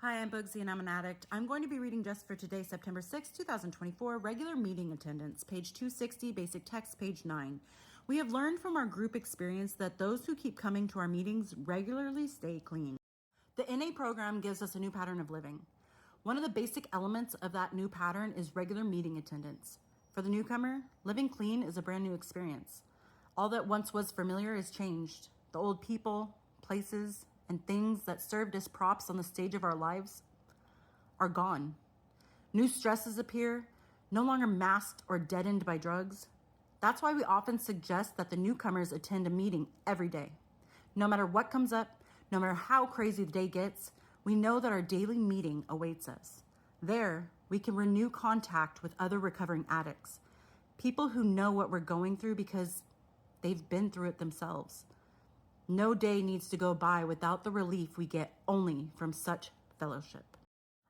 Hi, I'm Bugsy and I'm an addict. I'm going to be reading just for today, September 6, 2024, regular meeting attendance, page 260, basic text, page 9. We have learned from our group experience that those who keep coming to our meetings regularly stay clean. The NA program gives us a new pattern of living. One of the basic elements of that new pattern is regular meeting attendance. For the newcomer, living clean is a brand new experience. All that once was familiar is changed. The old people, places, and things that served as props on the stage of our lives are gone. New stresses appear, no longer masked or deadened by drugs. That's why we often suggest that the newcomers attend a meeting every day. No matter what comes up, no matter how crazy the day gets, we know that our daily meeting awaits us. There, we can renew contact with other recovering addicts, people who know what we're going through because they've been through it themselves. No day needs to go by without the relief we get only from such fellowship.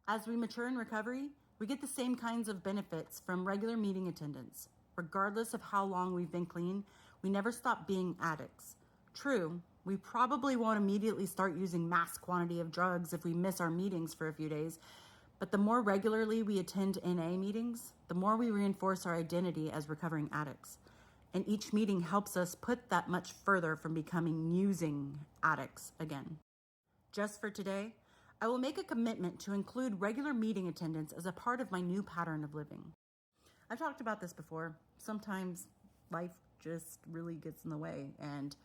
As we mature in recovery, we get the same kinds of benefits from regular meeting attendance. Regardless of how long we've been clean, we never stop being addicts. True, we probably won't immediately start using mass quantity of drugs if we miss our meetings for a few days, but the more regularly we attend NA meetings, the more we reinforce our identity as recovering addicts. And each meeting helps us put that much further from becoming using addicts again. Just for today, I will make a commitment to include regular meeting attendance as a part of my new pattern of living. I've talked about this before. Sometimes life just really gets in the way, and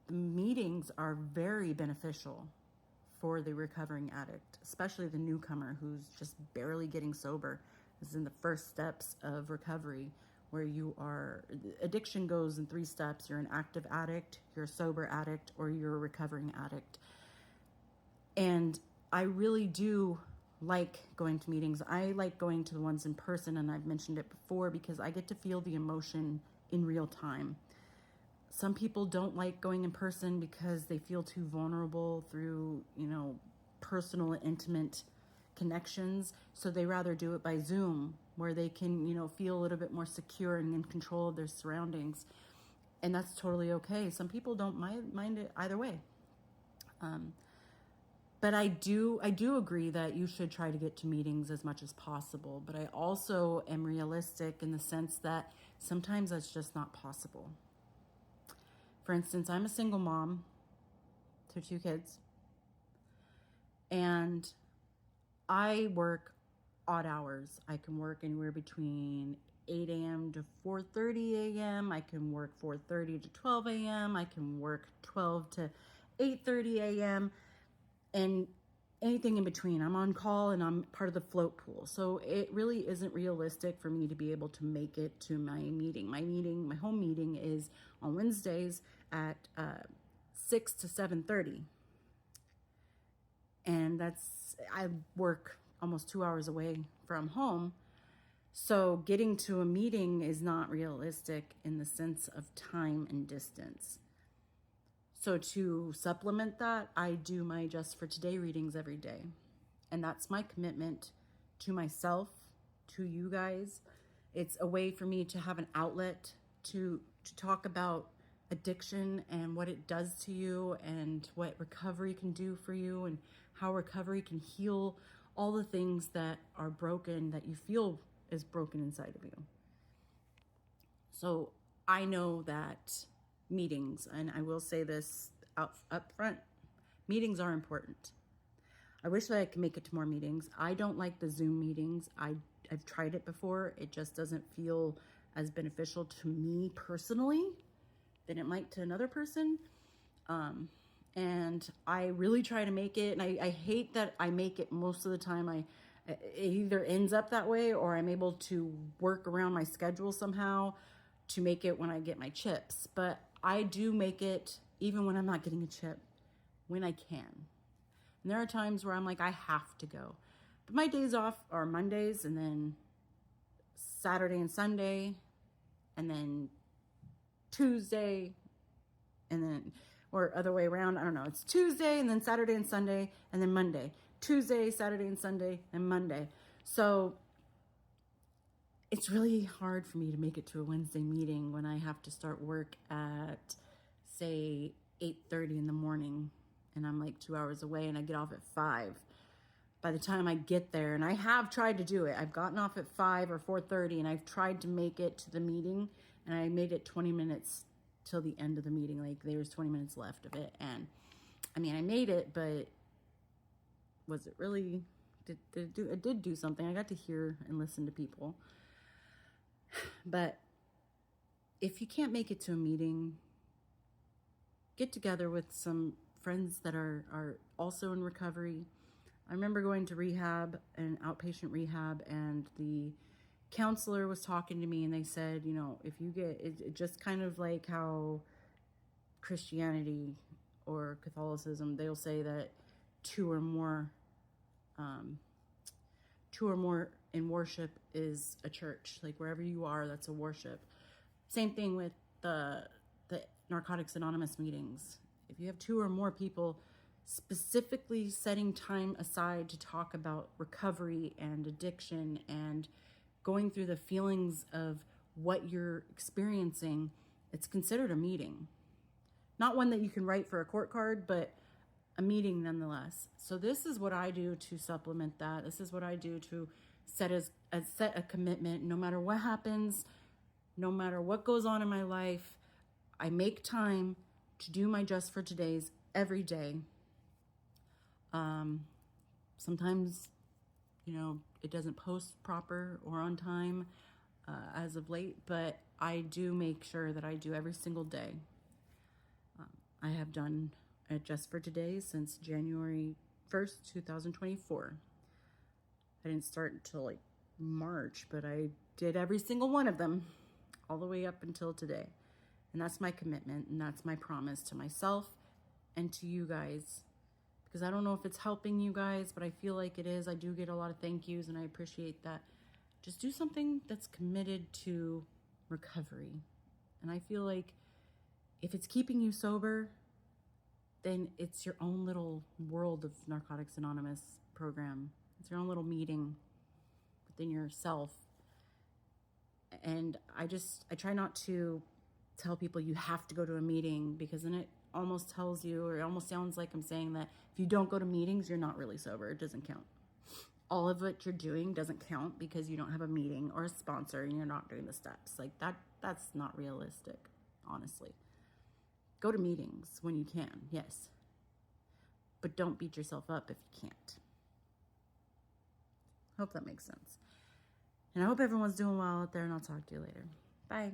meetings are very beneficial for the recovering addict, especially the newcomer who's just barely getting sober. This is in the first steps of recovery, where addiction goes in 3 steps. You're an active addict, you're a sober addict, or you're a recovering addict. And I really do like going to meetings. I like going to the ones in person, and I've mentioned it before, because I get to feel the emotion in real time. Some people don't like going in person because they feel too vulnerable through, personal and intimate connections. So they rather do it by Zoom, where they can, feel a little bit more secure and in control of their surroundings. And that's totally okay. Some people don't mind it either way. But I do agree that you should try to get to meetings as much as possible. But I also am realistic in the sense that sometimes that's just not possible. For instance, I'm a single mom to 2 kids, and I work odd hours. I can work anywhere between 8 a.m. to 4:30 a.m. I can work 4:30 to 12 a.m. I can work 12 to 8:30 a.m. and anything in between. I'm on call and I'm part of the float pool. So it really isn't realistic for me to be able to make it to my meeting. My home meeting is on Wednesdays at 6 to 7:30. And I work almost 2 hours away from home. So getting to a meeting is not realistic in the sense of time and distance. So to supplement that, I do my Just for Today readings every day. And that's my commitment to myself, to you guys. It's a way for me to have an outlet to talk about addiction and what it does to you and what recovery can do for you and how recovery can heal all the things that are broken, that you feel is broken inside of you. So I know that meetings, and I will say this up front, meetings are important. I wish that I could make it to more meetings. I don't like the Zoom meetings. I've tried it before. It just doesn't feel as beneficial to me personally than it might to another person. And I really try to make it, and I hate that I make it most of the time. It either ends up that way or I'm able to work around my schedule somehow to make it when I get my chips. But I do make it even when I'm not getting a chip, when I can. And there are times where I'm like, I have to go. But my days off are Mondays and then Saturday and Sunday and then Tuesday and then, or other way around. I don't know. It's Tuesday and then Saturday and Sunday and then Monday. Tuesday, Saturday and Sunday and Monday. So it's really hard for me to make it to a Wednesday meeting when I have to start work at, say, 8:30 in the morning and I'm like 2 hours away, and I get off at 5. By the time I get there, and I have tried to do it, I've gotten off at 5 or 4:30, and I've tried to make it to the meeting, and I made it 20 minutes till the end of the meeting. Like, there was 20 minutes left of it, and I mean, I made it, but was it really, it did do something. I got to hear and listen to people. But if you can't make it to a meeting, get together with some friends that are also in recovery. I remember going to rehab, an outpatient rehab, and the counselor was talking to me, and they said, you know, if you get it just kind of like how Christianity or Catholicism, they'll say that two or more in worship is a church. Like, wherever you are, that's a worship. Same thing with the Narcotics Anonymous meetings. If you have 2 or more people specifically setting time aside to talk about recovery and addiction and going through the feelings of what you're experiencing, it's considered a meeting. Not one that you can write for a court card, but a meeting nonetheless. So this is what I do to supplement that. This is what I do to set a commitment. No matter what happens, no matter what goes on in my life, I make time to do my Just for Todays every day. Sometimes, you know, it doesn't post proper or on time as of late, but I do make sure that I do every single day. I have done a Just for Today since January 1st, 2024. I didn't start until like March, but I did every single one of them all the way up until today. And that's my commitment, and that's my promise to myself and to you guys. Because I don't know if it's helping you guys, but I feel like it is. I do get a lot of thank yous, and I appreciate that. Just do something that's committed to recovery. And I feel like if it's keeping you sober, then it's your own little world of Narcotics Anonymous program. It's your own little meeting within yourself. And I try not to tell people you have to go to a meeting, because then it almost tells you, or it almost sounds like I'm saying that if you don't go to meetings, you're not really sober. It doesn't count. All of what you're doing doesn't count because you don't have a meeting or a sponsor and you're not doing the steps. Like, that's not realistic, honestly. Go to meetings when you can, yes. But don't beat yourself up if you can't. Hope that makes sense. And I hope everyone's doing well out there, and I'll talk to you later. Bye.